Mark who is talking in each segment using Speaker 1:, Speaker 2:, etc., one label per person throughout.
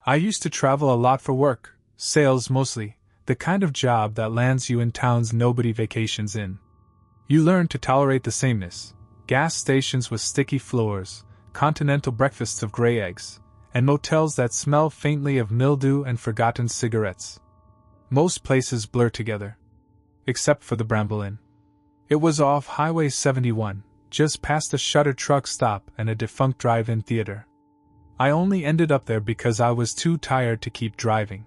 Speaker 1: I used to travel a lot for work, sales mostly, the kind of job that lands you in towns nobody vacations in. You learn to tolerate the sameness: gas stations with sticky floors, continental breakfasts of gray eggs, and motels that smell faintly of mildew and forgotten cigarettes. Most places blur together. Except for the Bramble Inn. It was off Highway 71, just past a shuttered truck stop and a defunct drive-in theater. I only ended up there because I was too tired to keep driving.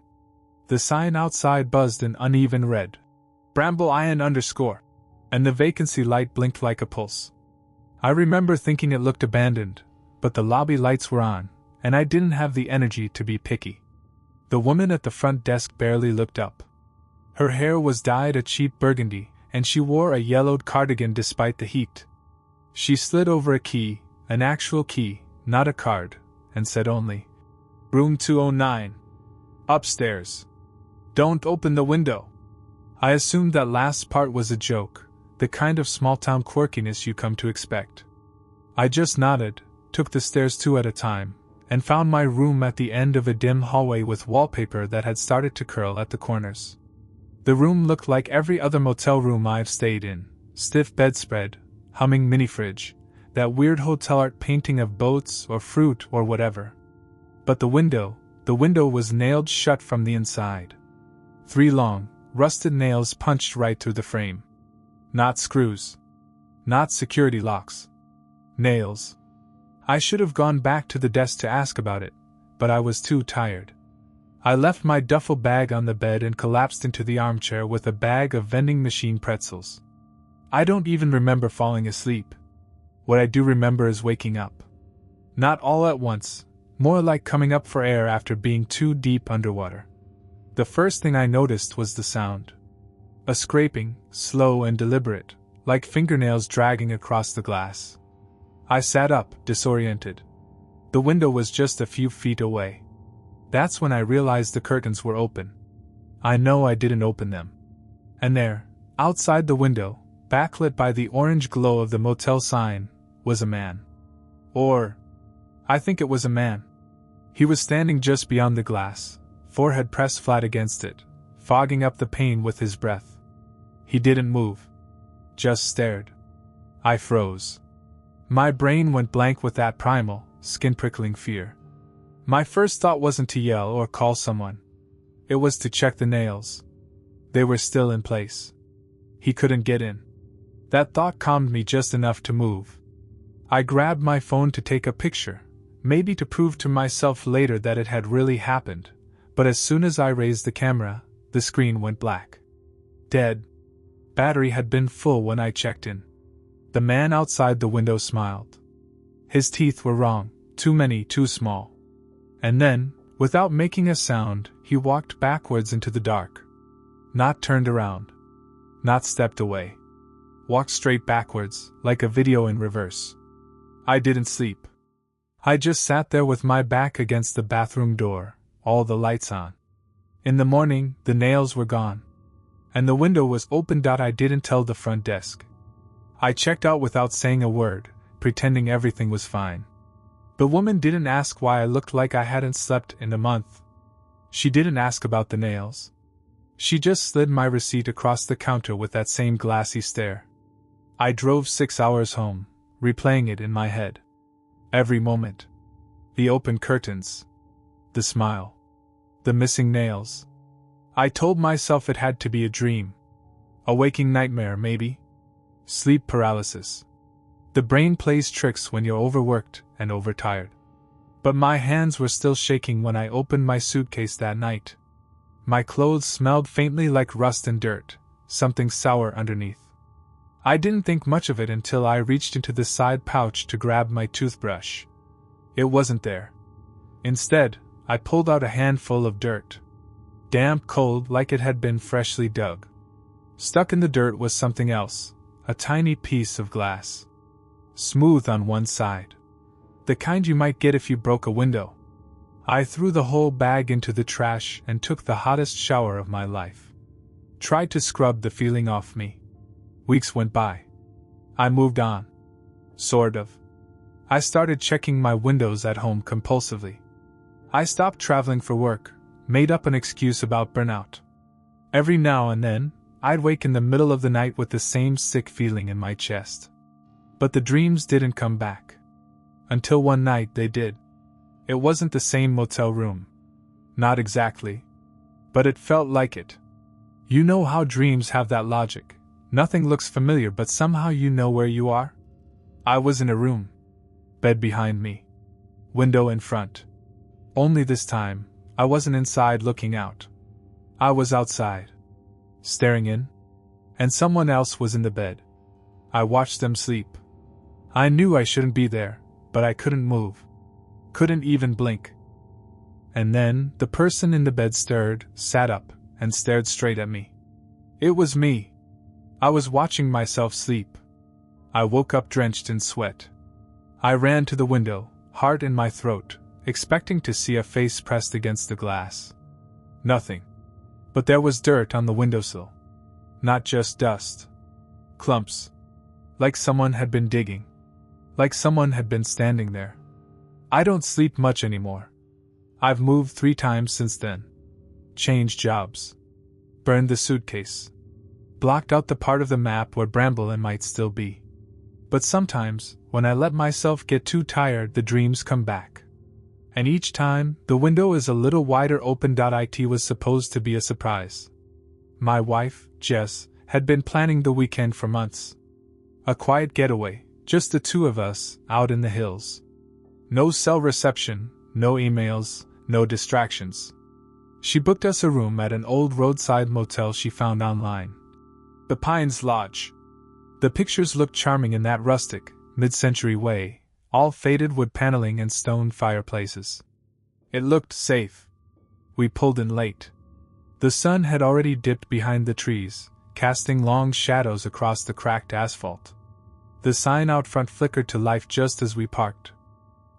Speaker 1: The sign outside buzzed in uneven red. Bramble Inn _, and the vacancy light blinked like a pulse. I remember thinking it looked abandoned, but the lobby lights were on, and I didn't have the energy to be picky. The woman at the front desk barely looked up. Her hair was dyed a cheap burgundy, and she wore a yellowed cardigan despite the heat. She slid over a key, an actual key, not a card, and said only, "Room 209. Upstairs. Don't open the window." I assumed that last part was a joke, the kind of small-town quirkiness you come to expect. I just nodded, took the stairs 2 at a time, and found my room at the end of a dim hallway with wallpaper that had started to curl at the corners. The room looked like every other motel room I've stayed in: stiff bedspread, humming mini-fridge, that weird hotel art painting of boats or fruit or whatever. But the window was nailed shut from the inside. 3 long, rusted nails punched right through the frame. Not screws. Not security locks. Nails. I should have gone back to the desk to ask about it, but I was too tired. I left my duffel bag on the bed and collapsed into the armchair with a bag of vending machine pretzels. I don't even remember falling asleep. What I do remember is waking up. Not all at once, more like coming up for air after being too deep underwater. The first thing I noticed was the sound. A scraping, slow and deliberate, like fingernails dragging across the glass. I sat up, disoriented. The window was just a few feet away. That's when I realized the curtains were open. I know I didn't open them. And there, outside the window, backlit by the orange glow of the motel sign, was a man. I think it was a man. He was standing just beyond the glass, forehead pressed flat against it, fogging up the pane with his breath. He didn't move. Just stared. I froze. My brain went blank with that primal, skin-prickling fear. My first thought wasn't to yell or call someone. It was to check the nails. They were still in place. He couldn't get in. That thought calmed me just enough to move. I grabbed my phone to take a picture, maybe to prove to myself later that it had really happened, but as soon as I raised the camera, the screen went black. Dead. Battery had been full when I checked in. The man outside the window smiled. His teeth were wrong, too many, too small. And then, without making a sound, he walked backwards into the dark. Not turned around. Not stepped away. Walked straight backwards, like a video in reverse. I didn't sleep. I just sat there with my back against the bathroom door, all the lights on. In the morning, the nails were gone. And the window was open. I didn't tell the front desk. I checked out without saying a word, pretending everything was fine. The woman didn't ask why I looked like I hadn't slept in a month. She didn't ask about the nails. She just slid my receipt across the counter with that same glassy stare. I drove 6 hours home, replaying it in my head. Every moment. The open curtains. The smile. The missing nails. I told myself it had to be a dream. A waking nightmare, maybe. Sleep paralysis. The brain plays tricks when you're overworked and overtired. But my hands were still shaking when I opened my suitcase that night. My clothes smelled faintly like rust and dirt, something sour underneath. I didn't think much of it until I reached into the side pouch to grab my toothbrush. It wasn't there. Instead, I pulled out a handful of dirt. Damp, cold, like it had been freshly dug. Stuck in the dirt was something else, a tiny piece of glass. Smooth on one side. The kind you might get if you broke a window. I threw the whole bag into the trash and took the hottest shower of my life. Tried to scrub the feeling off me. Weeks went by. I moved on. Sort of. I started checking my windows at home compulsively. I stopped traveling for work, made up an excuse about burnout. Every now and then, I'd wake in the middle of the night with the same sick feeling in my chest. But the dreams didn't come back. Until one night they did. It wasn't the same motel room. Not exactly. But it felt like it. You know how dreams have that logic. Nothing looks familiar but somehow you know where you are? I was in a room. Bed behind me. Window in front. Only this time, I wasn't inside looking out. I was outside. Staring in. And someone else was in the bed. I watched them sleep. I knew I shouldn't be there, but I couldn't move. Couldn't even blink. And then, the person in the bed stirred, sat up, and stared straight at me. It was me. I was watching myself sleep. I woke up drenched in sweat. I ran to the window, heart in my throat, expecting to see a face pressed against the glass. Nothing. But there was dirt on the windowsill. Not just dust. Clumps. Like someone had been digging. Like someone had been standing there. I don't sleep much anymore. I've moved 3 times since then. Changed jobs. Burned the suitcase. Blocked out the part of the map where Bramblin might still be. But sometimes, when I let myself get too tired, the dreams come back. And each time, the window is a little wider open. It was supposed to be a surprise. My wife, Jess, had been planning the weekend for months. A quiet getaway, just the 2 of us, out in the hills. No cell reception, no emails, no distractions. She booked us a room at an old roadside motel she found online. The Pines Lodge. The pictures looked charming in that rustic, mid-century way, all faded wood paneling and stone fireplaces. It looked safe. We pulled in late. The sun had already dipped behind the trees, casting long shadows across the cracked asphalt. The sign out front flickered to life just as we parked.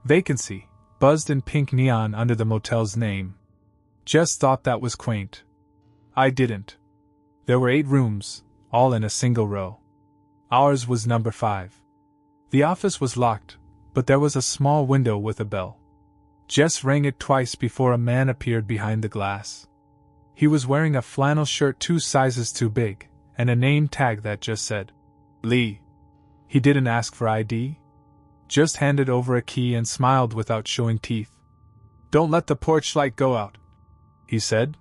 Speaker 1: Vacancy, buzzed in pink neon under the motel's name. Jess thought that was quaint. I didn't. There were 8 rooms, all in a single row. Ours was number 5. The office was locked, but there was a small window with a bell. Jess rang it twice before a man appeared behind the glass. He was wearing a flannel shirt 2 sizes too big, and a name tag that just said, Lee. He didn't ask for ID. Just handed over a key and smiled without showing teeth. "Don't let the porch light go out," he said.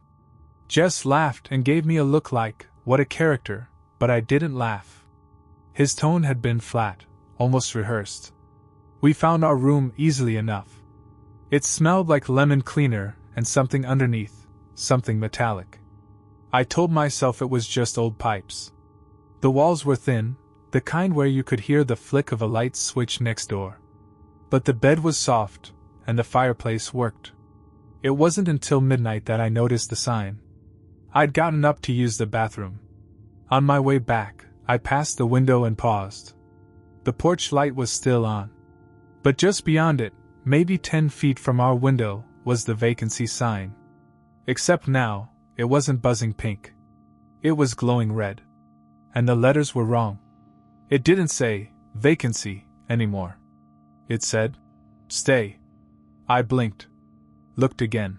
Speaker 1: Jess laughed and gave me a look like, what a character, but I didn't laugh. His tone had been flat, almost rehearsed. We found our room easily enough. It smelled like lemon cleaner and something underneath, something metallic. I told myself it was just old pipes. The walls were thin, the kind where you could hear the flick of a light switch next door. But the bed was soft, and the fireplace worked. It wasn't until midnight that I noticed the sign. I'd gotten up to use the bathroom. On my way back, I passed the window and paused. The porch light was still on. But just beyond it, maybe 10 feet from our window, was the vacancy sign. Except now, it wasn't buzzing pink. It was glowing red. And the letters were wrong. It didn't say, vacancy, anymore. It said, stay. I blinked. Looked again.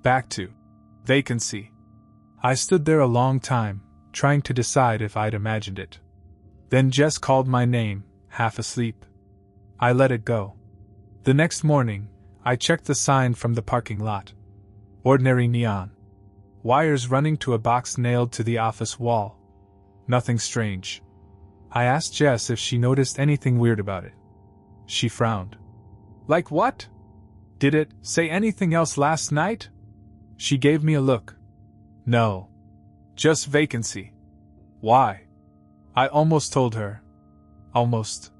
Speaker 1: Back to, vacancy. I stood there a long time, trying to decide if I'd imagined it. Then Jess called my name, half asleep. I let it go. The next morning, I checked the sign from the parking lot. Ordinary neon. Wires running to a box nailed to the office wall. Nothing strange. I asked Jess if she noticed anything weird about it. She frowned. Like what? Did it say anything else last night? She gave me a look. No. Just vacancy. Why? I almost told her. Almost.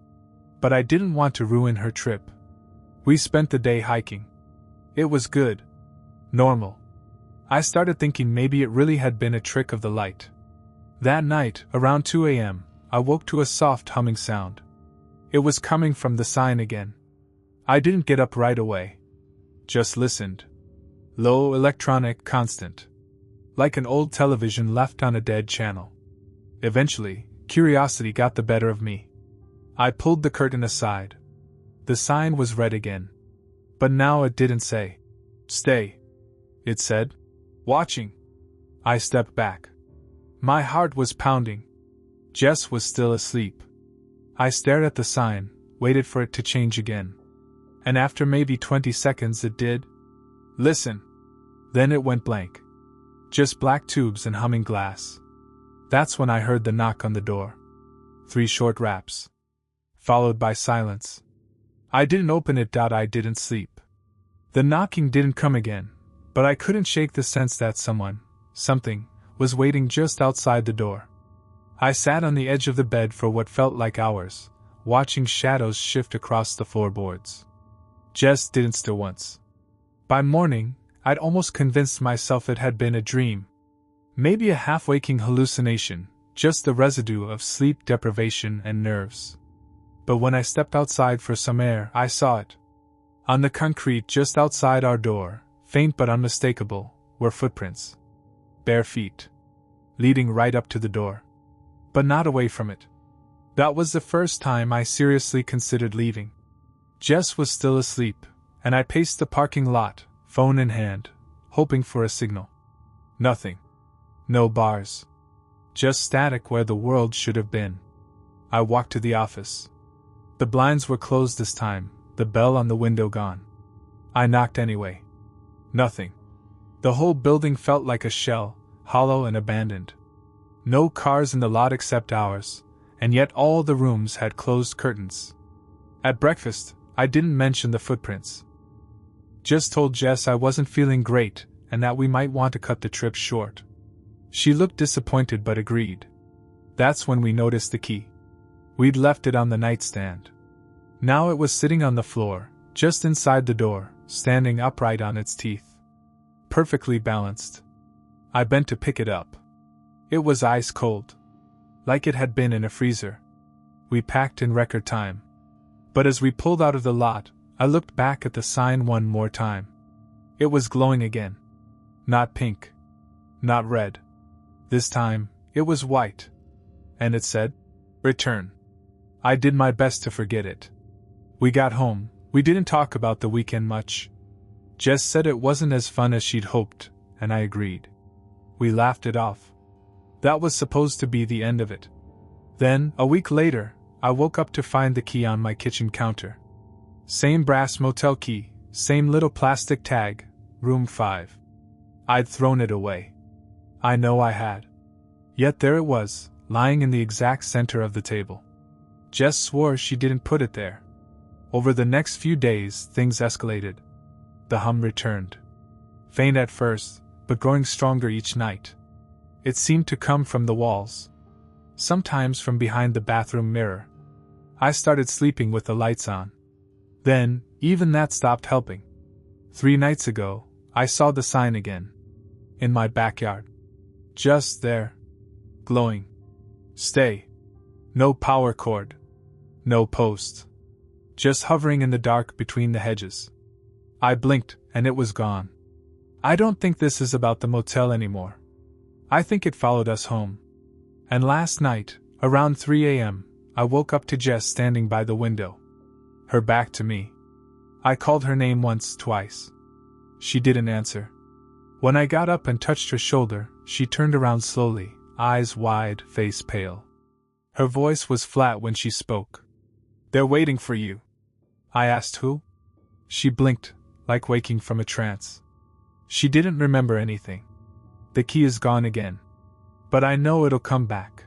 Speaker 1: But I didn't want to ruin her trip. We spent the day hiking. It was good. Normal. I started thinking maybe it really had been a trick of the light. That night, around 2 a.m., I woke to a soft humming sound. It was coming from the sign again. I didn't get up right away. Just listened. Low, electronic, constant. Like an old television left on a dead channel. Eventually, curiosity got the better of me. I pulled the curtain aside. The sign was red again. But now it didn't say, "Stay," it said. "Watching." I stepped back. My heart was pounding. Jess was still asleep. I stared at the sign, waited for it to change again. And after maybe 20 seconds it did. "Listen." Then it went blank. Just black tubes and humming glass. That's when I heard the knock on the door. 3 short raps. Followed by silence. I didn't open it. I didn't sleep. The knocking didn't come again, but I couldn't shake the sense that something, was waiting just outside the door. I sat on the edge of the bed for what felt like hours, watching shadows shift across the floorboards. Jess didn't stir once. By morning, I'd almost convinced myself it had been a dream. Maybe a half-waking hallucination, just the residue of sleep deprivation and nerves. But when I stepped outside for some air, I saw it. On the concrete just outside our door, faint but unmistakable, were footprints. Bare feet. Leading right up to the door. But not away from it. That was the first time I seriously considered leaving. Jess was still asleep, and I paced the parking lot, phone in hand, hoping for a signal. Nothing. No bars. Just static where the world should have been. I walked to the office. The blinds were closed this time, the bell on the window gone. I knocked anyway. Nothing. The whole building felt like a shell, hollow and abandoned. No cars in the lot except ours, and yet all the rooms had closed curtains. At breakfast, I didn't mention the footprints. Just told Jess I wasn't feeling great and that we might want to cut the trip short. She looked disappointed but agreed. That's when we noticed the key. We'd left it on the nightstand. Now it was sitting on the floor, just inside the door, standing upright on its teeth. Perfectly balanced. I bent to pick it up. It was ice cold. Like it had been in a freezer. We packed in record time. But as we pulled out of the lot, I looked back at the sign one more time. It was glowing again. Not pink. Not red. This time, it was white. And it said, "Return." I did my best to forget it. We got home. We didn't talk about the weekend much. Jess said it wasn't as fun as she'd hoped, and I agreed. We laughed it off. That was supposed to be the end of it. Then, a week later, I woke up to find the key on my kitchen counter. Same brass motel key, same little plastic tag, room 5. I'd thrown it away. I know I had. Yet there it was, lying in the exact center of the table. Jess swore she didn't put it there. Over the next few days, things escalated. The hum returned. Faint at first, but growing stronger each night. It seemed to come from the walls. Sometimes from behind the bathroom mirror. I started sleeping with the lights on. Then, even that stopped helping. 3 nights ago, I saw the sign again. In my backyard. Just there. Glowing. Stay. No power cord. No post. Just hovering in the dark between the hedges. I blinked, and it was gone. I don't think this is about the motel anymore. I think it followed us home. And last night, around 3 a.m., I woke up to Jess standing by the window. Her back to me. I called her name once, twice. She didn't answer. When I got up and touched her shoulder, she turned around slowly, eyes wide, face pale. Her voice was flat when she spoke. "They're waiting for you." I asked who. She blinked, like waking from a trance. She didn't remember anything. The key is gone again. But I know it'll come back.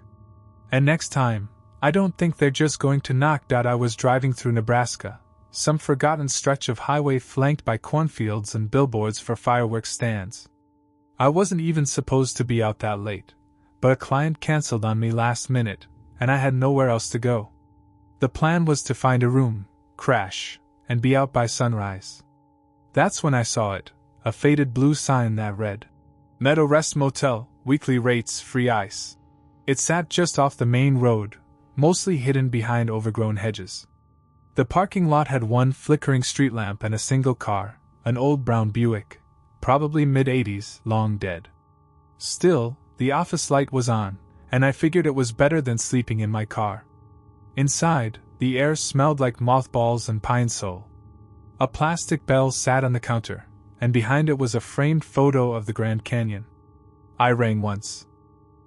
Speaker 1: And next time, I don't think they're just going to knock. I was driving through Nebraska, some forgotten stretch of highway flanked by cornfields and billboards for fireworks stands. I wasn't even supposed to be out that late, but a client canceled on me last minute, and I had nowhere else to go. The plan was to find a room, crash, and be out by sunrise. That's when I saw it, a faded blue sign that read, "Meadow Rest Motel, weekly rates, free ice." It sat just off the main road, mostly hidden behind overgrown hedges. The parking lot had one flickering street lamp and a single car, an old brown Buick, probably mid-80s, long dead. Still, the office light was on, and I figured it was better than sleeping in my car. Inside, the air smelled like mothballs and pine sol. A plastic bell sat on the counter, and behind it was a framed photo of the Grand Canyon. I rang once.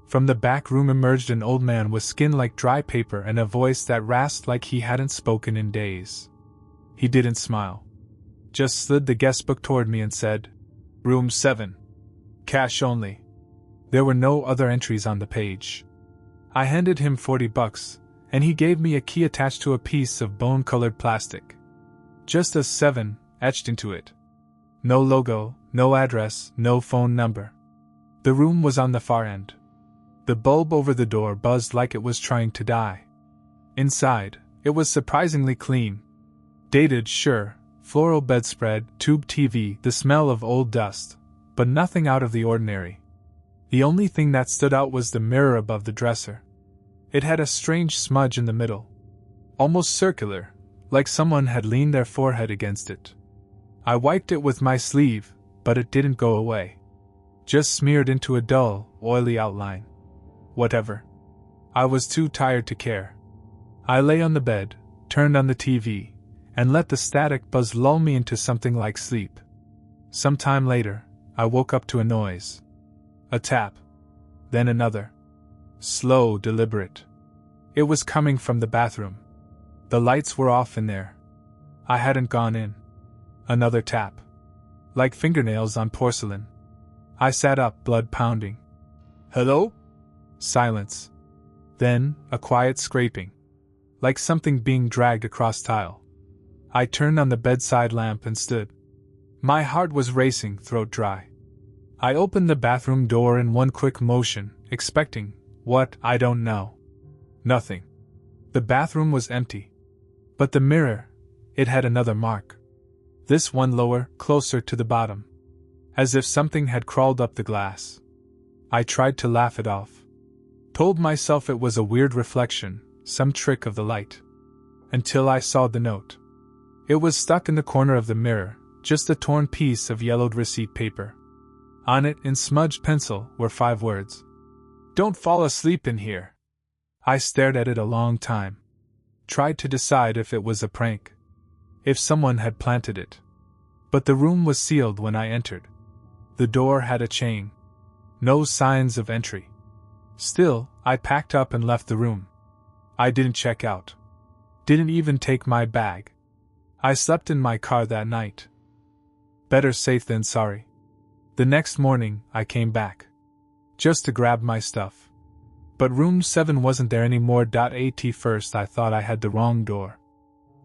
Speaker 1: From the back room emerged an old man with skin like dry paper and a voice that rasped like he hadn't spoken in days. He didn't smile. Just slid the guest book toward me and said, "Room 7. Cash only." There were no other entries on the page. I handed him $40, and he gave me a key attached to a piece of bone-colored plastic. Just a 7 etched into it. No logo, no address, no phone number. The room was on the far end. The bulb over the door buzzed like it was trying to die. Inside, it was surprisingly clean. Dated, sure, floral bedspread, tube TV, the smell of old dust, but nothing out of the ordinary. The only thing that stood out was the mirror above the dresser. It had a strange smudge in the middle. Almost circular, like someone had leaned their forehead against it. I wiped it with my sleeve, but it didn't go away. Just smeared into a dull, oily outline. Whatever. I was too tired to care. I lay on the bed, turned on the TV, and let the static buzz lull me into something like sleep. Some time later, I woke up to a noise. A tap. Then another. Slow, deliberate. It was coming from the bathroom. The lights were off in there. I hadn't gone in. Another tap. Like fingernails on porcelain. I sat up, blood pounding. "Hello?" Silence. Then, a quiet scraping. Like something being dragged across tile. I turned on the bedside lamp and stood. My heart was racing, throat dry. I opened the bathroom door in one quick motion, expecting, what, I don't know. Nothing. The bathroom was empty. But the mirror, it had another mark. This one lower, closer to the bottom. As if something had crawled up the glass. I tried to laugh it off. Told myself it was a weird reflection, some trick of the light. Until I saw the note. It was stuck in the corner of the mirror, just a torn piece of yellowed receipt paper. On it, in smudged pencil, were 5 words. "Don't fall asleep in here." I stared at it a long time. Tried to decide if it was a prank. If someone had planted it. But the room was sealed when I entered. The door had a chain. No signs of entry. Still, I packed up and left the room. I didn't check out. Didn't even take my bag. I slept in my car that night. Better safe than sorry. The next morning, I came back. Just to grab my stuff. But room 7 wasn't there anymore. At first I thought I had the wrong door.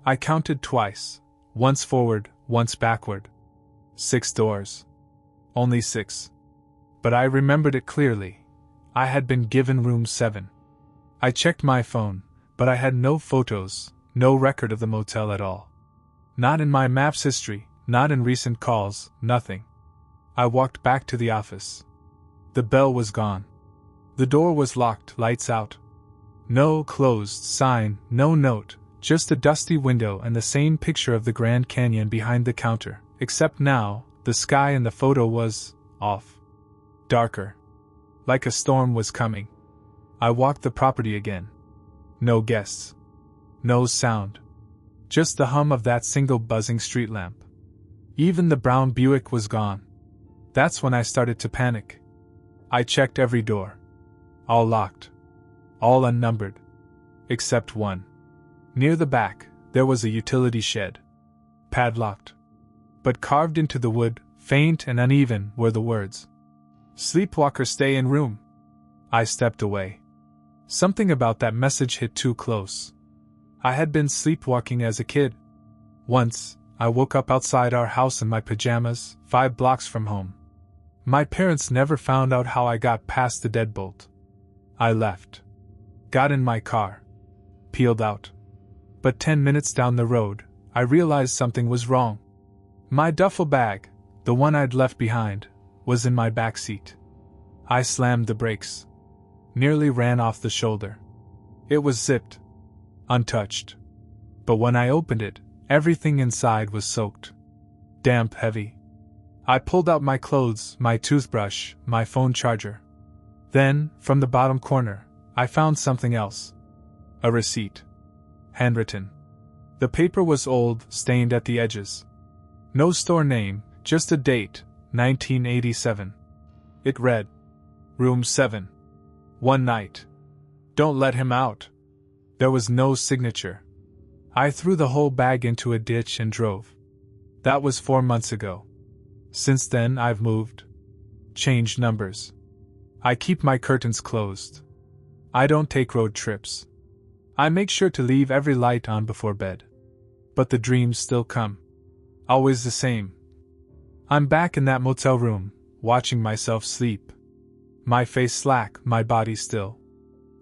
Speaker 1: I counted twice, once forward, once backward. 6 doors. Only 6. But I remembered it clearly. I had been given room 7. I checked my phone, but I had no photos, no record of the motel at all. Not in my maps history, not in recent calls, nothing. I walked back to the office. The bell was gone. The door was locked, lights out. No closed sign, no note, just a dusty window and the same picture of the Grand Canyon behind the counter, except now, the sky in the photo was off. Darker. Like a storm was coming. I walked the property again. No guests. No sound. Just the hum of that single buzzing street lamp. Even the brown Buick was gone. That's when I started to panic. I checked every door. All locked. All unnumbered. Except one. Near the back, there was a utility shed. Padlocked. But carved into the wood, faint and uneven, were the words. "Sleepwalker stay in room." I stepped away. Something about that message hit too close. I had been sleepwalking as a kid. Once, I woke up outside our house in my pajamas, 5 blocks from home. My parents never found out how I got past the deadbolt. I left. Got in my car. Peeled out. But 10 minutes down the road, I realized something was wrong. My duffel bag, the one I'd left behind, was in my back seat. I slammed the brakes. Nearly ran off the shoulder. It was zipped. Untouched. But when I opened it, everything inside was soaked. Damp, heavy. I pulled out my clothes, my toothbrush, my phone charger. Then, from the bottom corner, I found something else. A receipt. Handwritten. The paper was old, stained at the edges. No store name, Just a date, 1987. It read, Room 7. One night. Don't let him out. There was no signature. I threw the whole bag into a ditch and drove. That was 4 months ago. Since then I've moved. Changed numbers. I keep my curtains closed. I don't take road trips. I make sure to leave every light on before bed. But the dreams still come. Always the same. I'm back in that motel room, watching myself sleep. My face slack, my body still.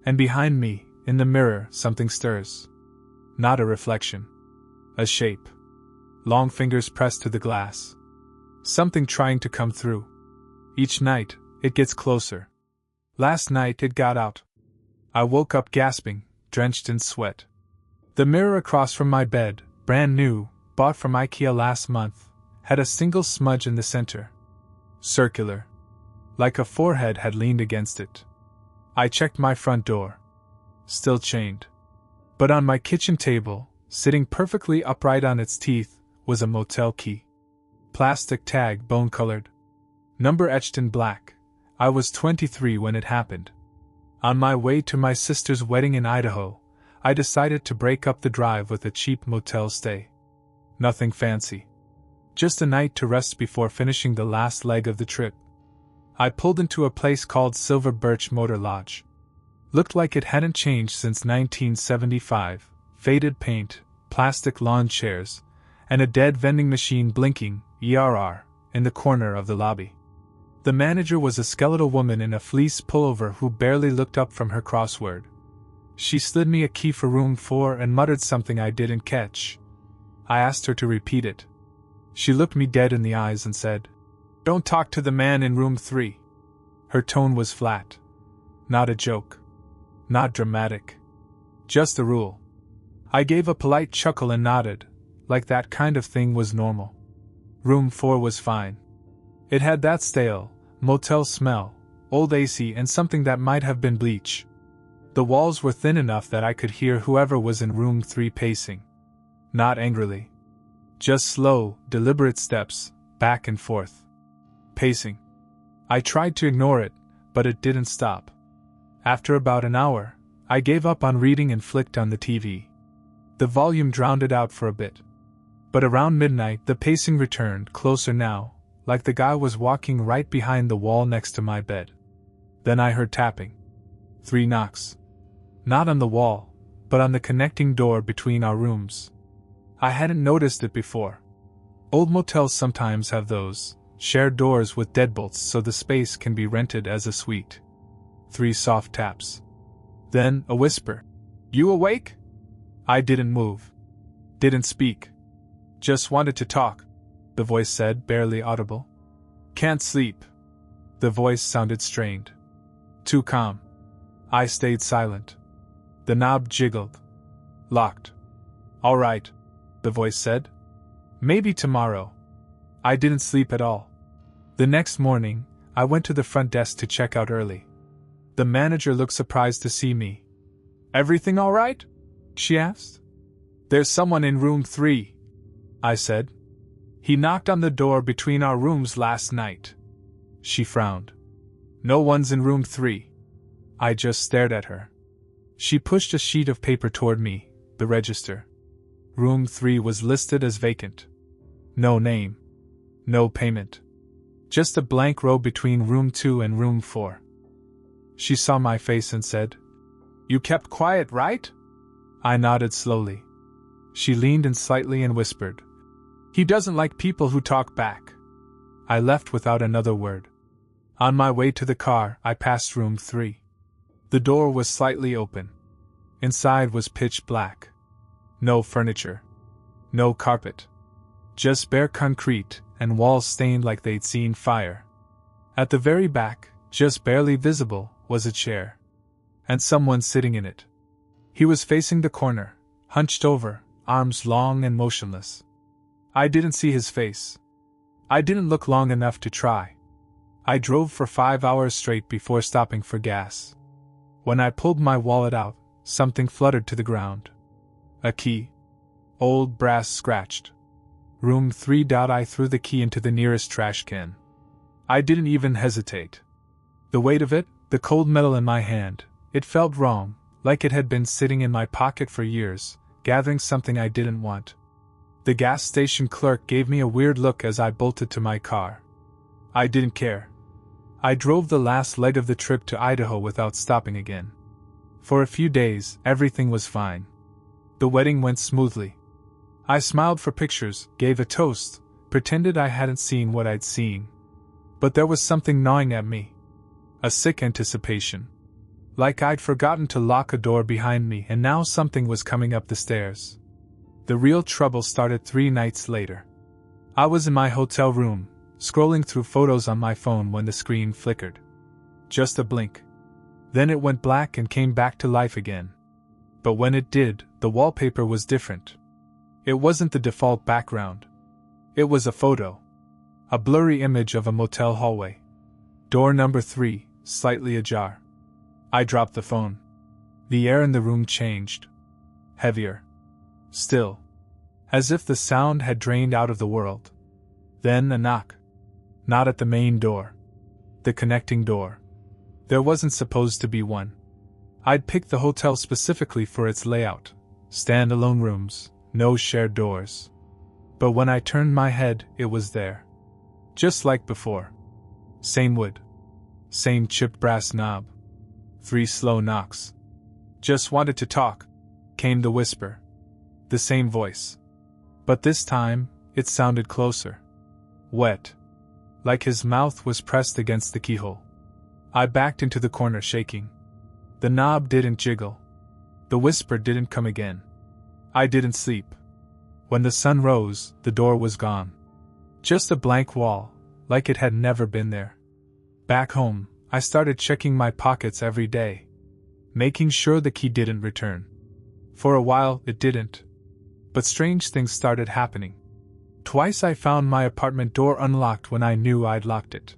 Speaker 1: And behind me, in the mirror, something stirs. Not a reflection. A shape. Long fingers pressed to the glass. Something trying to come through. Each night, it gets closer. Last night it got out. I woke up gasping, drenched in sweat. The mirror across from my bed, brand new, bought from IKEA last month, had a single smudge in the center. Circular. Like a forehead had leaned against it. I checked my front door. Still chained. But on my kitchen table, sitting perfectly upright on its teeth, was a motel key. Plastic tag, bone-colored. Number etched in black. I was 23 when it happened. On my way to my sister's wedding in Idaho, I decided to break up the drive with a cheap motel stay. Nothing fancy. Just a night to rest before finishing the last leg of the trip. I pulled into a place called Silver Birch Motor Lodge. Looked like it hadn't changed since 1975, faded paint, plastic lawn chairs, and a dead vending machine blinking, ERR, in the corner of the lobby. The manager was a skeletal woman in a fleece pullover who barely looked up from her crossword. She slid me a key for room 4 and muttered something I didn't catch. I asked her to repeat it. She looked me dead in the eyes and said, "Don't talk to the man in room 3. Her tone was flat. Not a joke. Not dramatic. Just a rule. I gave a polite chuckle and nodded, like that kind of thing was normal. Room 4 was fine. It had that stale, motel smell, old AC and something that might have been bleach. The walls were thin enough that I could hear whoever was in room 3 pacing. Not angrily. Just slow, deliberate steps, back and forth. Pacing. I tried to ignore it, but it didn't stop. After about an hour, I gave up on reading and flicked on the TV. The volume drowned it out for a bit. But around midnight the pacing returned, closer now, like the guy was walking right behind the wall next to my bed. Then I heard tapping. 3 knocks. Not on the wall, but on the connecting door between our rooms. I hadn't noticed it before. Old motels sometimes have those, shared doors with deadbolts so the space can be rented as a suite. 3 soft taps. Then a whisper. "You awake?" I didn't move. Didn't speak. "Just wanted to talk," the voice said, barely audible. "Can't sleep." The voice sounded strained. Too calm. I stayed silent. The knob jiggled. Locked. "All right," the voice said. "Maybe tomorrow." I didn't sleep at all. The next morning, I went to the front desk to check out early. The manager looked surprised to see me. "Everything all right?" she asked. "There's someone in room 3, I said. "He knocked on the door between our rooms last night." She frowned. "No one's in room 3. I just stared at her. She pushed a sheet of paper toward me, the register. Room 3 was listed as vacant. No name. No payment. Just a blank row between room 2 and room 4. She saw my face and said, "You kept quiet, right?" I nodded slowly. She leaned in slightly and whispered, "He doesn't like people who talk back." I left without another word. On my way to the car, I passed room 3. The door was slightly open. Inside was pitch black. No furniture. No carpet. Just bare concrete, and walls stained like they'd seen fire. At the very back, just barely visible, was a chair. And someone sitting in it. He was facing the corner, hunched over, arms long and motionless. I didn't see his face. I didn't look long enough to try. I drove for 5 hours straight before stopping for gas. When I pulled my wallet out, something fluttered to the ground. A key. Old brass scratched. Room 3. I threw the key into the nearest trash can. I didn't even hesitate. The weight of it, the cold metal in my hand, it felt wrong, like it had been sitting in my pocket for years, gathering something I didn't want. The gas station clerk gave me a weird look as I bolted to my car. I didn't care. I drove the last leg of the trip to Idaho without stopping again. For a few days, everything was fine. The wedding went smoothly. I smiled for pictures, gave a toast, pretended I hadn't seen what I'd seen. But there was something gnawing at me. A sick anticipation. Like I'd forgotten to lock a door behind me and now something was coming up the stairs. The real trouble started 3 nights later. I was in my hotel room, scrolling through photos on my phone when the screen flickered. Just a blink. Then it went black and came back to life again. But when it did, the wallpaper was different. It wasn't the default background. It was a photo. A blurry image of a motel hallway. Door number 3, slightly ajar. I dropped the phone. The air in the room changed. Heavier. Still. As if the sound had drained out of the world. Then a knock. Not at the main door. The connecting door. There wasn't supposed to be one. I'd picked the hotel specifically for its layout. Stand-alone rooms, no shared doors. But when I turned my head, it was there. Just like before. Same wood. Same chipped brass knob. 3 slow knocks. Just wanted to talk, came the whisper. The same voice. But this time, it sounded closer. Wet. Like his mouth was pressed against the keyhole. I backed into the corner shaking. The knob didn't jiggle. The whisper didn't come again. I didn't sleep. When the sun rose, the door was gone. Just a blank wall, like it had never been there. Back home, I started checking my pockets every day, making sure the key didn't return. For a while, it didn't. But strange things started happening. Twice I found my apartment door unlocked when I knew I'd locked it.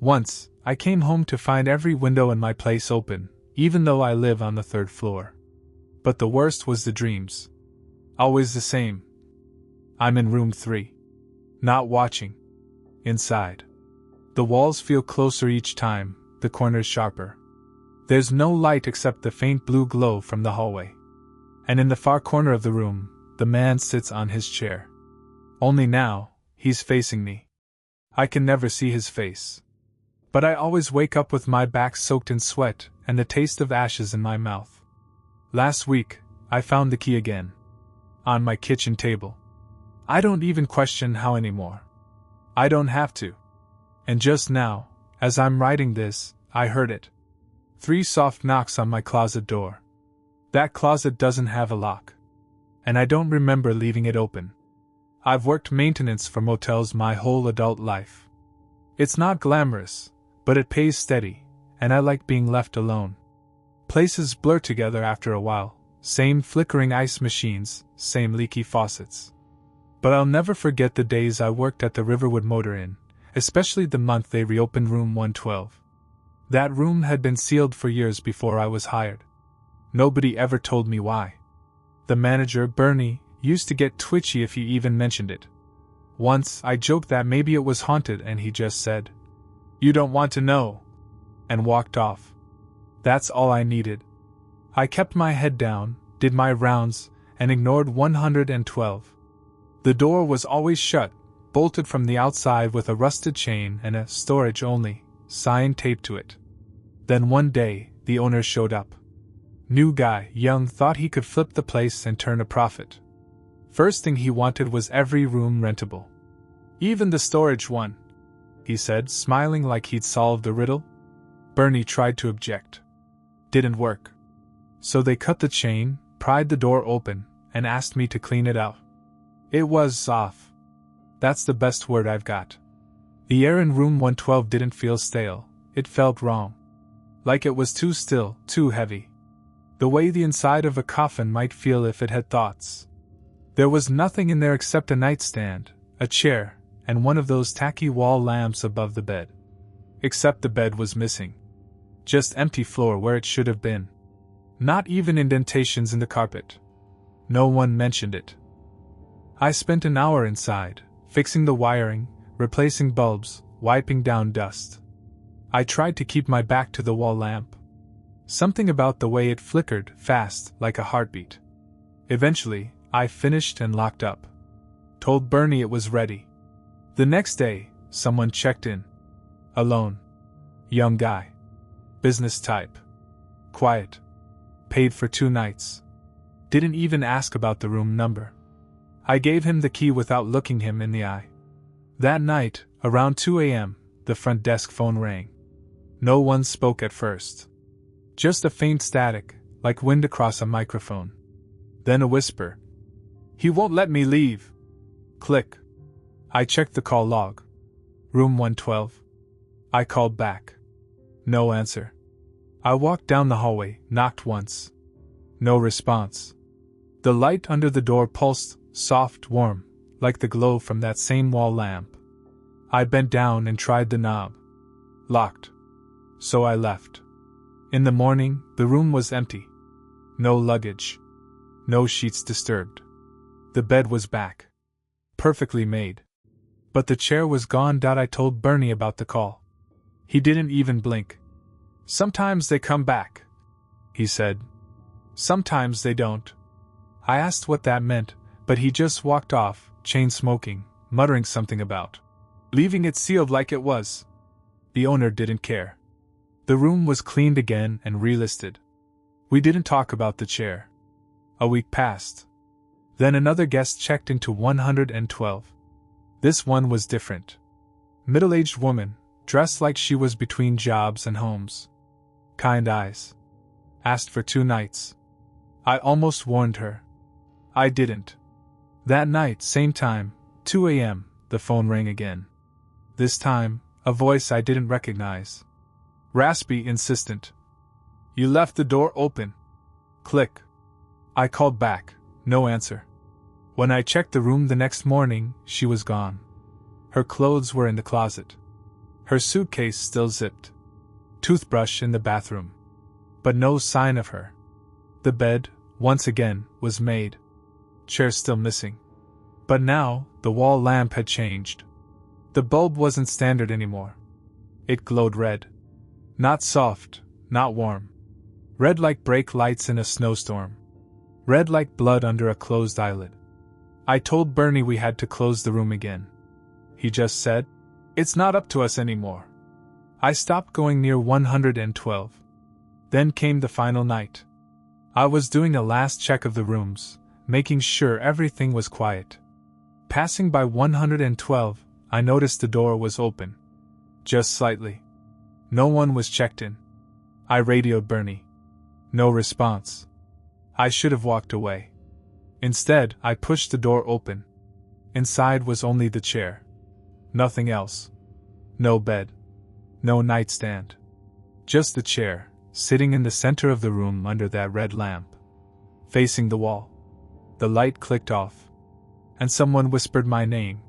Speaker 1: Once, I came home to find every window in my place open, even though I live on the 3rd floor. But the worst was the dreams. Always the same. I'm in room 3. Not watching. Inside. The walls feel closer each time, the corners sharper. There's no light except the faint blue glow from the hallway. And in the far corner of the room, the man sits on his chair. Only now, he's facing me. I can never see his face. But I always wake up with my back soaked in sweat and the taste of ashes in my mouth. Last week, I found the key again. On my kitchen table. I don't even question how anymore. I don't have to. And just now, as I'm writing this, I heard it. 3 soft knocks on my closet door. That closet doesn't have a lock. And I don't remember leaving it open. I've worked maintenance for motels my whole adult life. It's not glamorous, but it pays steady, and I like being left alone. Places blur together after a while, same flickering ice machines, same leaky faucets. But I'll never forget the days I worked at the Riverwood Motor Inn, especially the month they reopened room 112. That room had been sealed for years before I was hired. Nobody ever told me why. The manager, Bernie, used to get twitchy if you even mentioned it. Once, I joked that maybe it was haunted and he just said, "You don't want to know," and walked off. That's all I needed. I kept my head down, did my rounds, and ignored 112. The door was always shut, bolted from the outside with a rusted chain and a "storage only" sign taped to it. Then one day, the owner showed up. New guy, young, thought he could flip the place and turn a profit. First thing he wanted was every room rentable. Even the storage one, he said, smiling like he'd solved the riddle. Bernie tried to object. Didn't work. So they cut the chain, pried the door open, and asked me to clean it out. It was off. That's the best word I've got. The air in room 112 didn't feel stale, it felt wrong. Like it was too still, too heavy. The way the inside of a coffin might feel if it had thoughts. There was nothing in there except a nightstand, a chair, and one of those tacky wall lamps above the bed. Except the bed was missing. Just empty floor where it should have been. Not even indentations in the carpet. No one mentioned it. I spent an hour inside, fixing the wiring, replacing bulbs, wiping down dust. I tried to keep my back to the wall lamp. Something about the way it flickered fast, like a heartbeat. Eventually, I finished and locked up. Told Bernie it was ready. The next day, someone checked in. Alone. Young guy. Business type. Quiet. Paid for 2 nights. Didn't even ask about the room number. I gave him the key without looking him in the eye. That night, around 2 a.m., the front desk phone rang. No one spoke at first. Just a faint static, like wind across a microphone. Then a whisper. "He won't let me leave." Click. I checked the call log. Room 112. I called back. No answer. I walked down the hallway, knocked once. No response. The light under the door pulsed, soft, warm, like the glow from that same wall lamp. I bent down and tried the knob. Locked. So I left. In the morning, the room was empty. No luggage. No sheets disturbed. The bed was back. Perfectly made. But the chair was gone. I told Bernie about the call. He didn't even blink. "Sometimes they come back," he said. "Sometimes they don't." I asked what that meant, but he just walked off, chain smoking, muttering something about leaving it sealed like it was. The owner didn't care. The room was cleaned again and relisted. We didn't talk about the chair. A week passed. Then another guest checked into 112. This one was different. Middle-aged woman, dressed like she was between jobs and homes. Kind eyes. Asked for 2 nights. I almost warned her. I didn't. That night, same time, 2 a.m., the phone rang again. This time, a voice I didn't recognize. Raspy, insistent. "You left the door open." Click. I called back, no answer. When I checked the room the next morning, she was gone. Her clothes were in the closet. Her suitcase still zipped. Toothbrush in the bathroom. But no sign of her. The bed, once again, was made. Chair still missing. But now, the wall lamp had changed. The bulb wasn't standard anymore. It glowed red. Not soft, not warm. Red like brake lights in a snowstorm. Red like blood under a closed eyelid. I told Bernie we had to close the room again. He just said, "It's not up to us anymore." I stopped going near 112. Then came the final night. I was doing a last check of the rooms, making sure everything was quiet. Passing by 112, I noticed the door was open. Just slightly. No one was checked in. I radioed Bernie. No response. I should have walked away. Instead, I pushed the door open. Inside was only the chair. Nothing else. No bed. No nightstand. Just the chair, sitting in the center of the room under that red lamp. Facing the wall. The light clicked off. And someone whispered my name.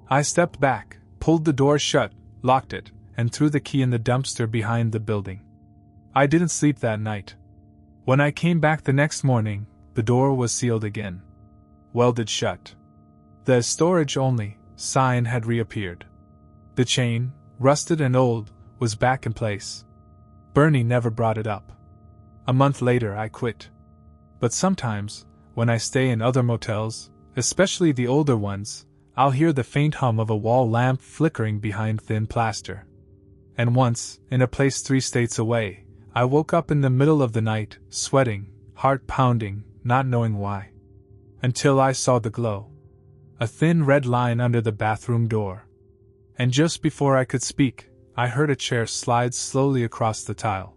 Speaker 1: I stepped back, pulled the door shut, locked it, and threw the key in the dumpster behind the building. I didn't sleep that night. When I came back the next morning, the door was sealed again. Welded shut. The storage only sign had reappeared. The chain, rusted and old, was back in place. Bernie never brought it up. A month later I quit. But sometimes, when I stay in other motels, especially the older ones, I'll hear the faint hum of a wall lamp flickering behind thin plaster. And once, in a place 3 states away, I woke up in the middle of the night, sweating, heart pounding, not knowing why. Until I saw the glow. A thin red line under the bathroom door. And just before I could speak, I heard a chair slide slowly across the tile.